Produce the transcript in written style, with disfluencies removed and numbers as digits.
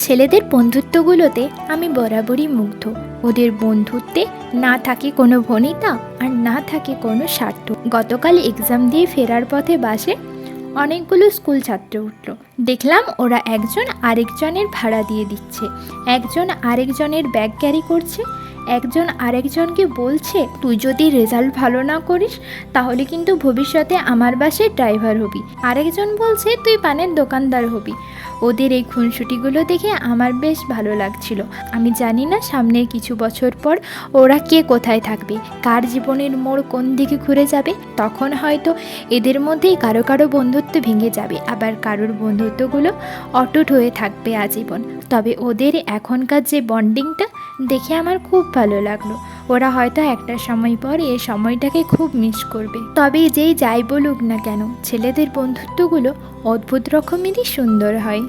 ছেলেদের বন্ধুত্বগুলোতে আমি বরাবরই মুগ্ধ। ওদের বন্ধুত্বে না থাকে কোনো ভনিতা আর না থাকে কোনো স্বার্থ। গতকাল এক্সাম দিয়ে ফেরার পথে বাসে অনেকগুলো স্কুল ছাত্র উঠল। দেখলাম ওরা একজন আরেকজনের ভাড়া দিয়ে দিচ্ছে, একজন আরেকজনের ব্যাগ ক্যারি করছে, একজন আরেকজনকে বলছে তুই যদি রেজাল্ট ভালো না করিস তাহলে কিন্তু ভবিষ্যতে আমার বাসে ড্রাইভার হবি, আরেকজন বলছে তুই পানের দোকানদার হবি। ওদের এই খুনসুটিগুলো দেখে আমার বেশ ভালো লাগছিল। আমি জানি না সামনের কিছু বছর পর ওরা কে কোথায় থাকবে, কার জীবনের মোড় কোন দিকে ঘুরে যাবে। তখন হয়তো এদের মধ্যেই কারো কারো বন্ধুত্ব ভেঙে যাবে, আবার কারোর বন্ধুত্বগুলো অটুট হয়ে থাকবে আজীবন। তবে ওদের এখনকার যে বন্ডিংটা দেখে আমার খুব ভালো লাগলো। ওরা হয়তো একটা সময় পর এই সময়টাকে খুব মিস করবে। তবে যেই যাই বলুক না কেন, ছেলেদের বন্ধুত্বগুলো অদ্ভুত রকমেরই সুন্দর হয়।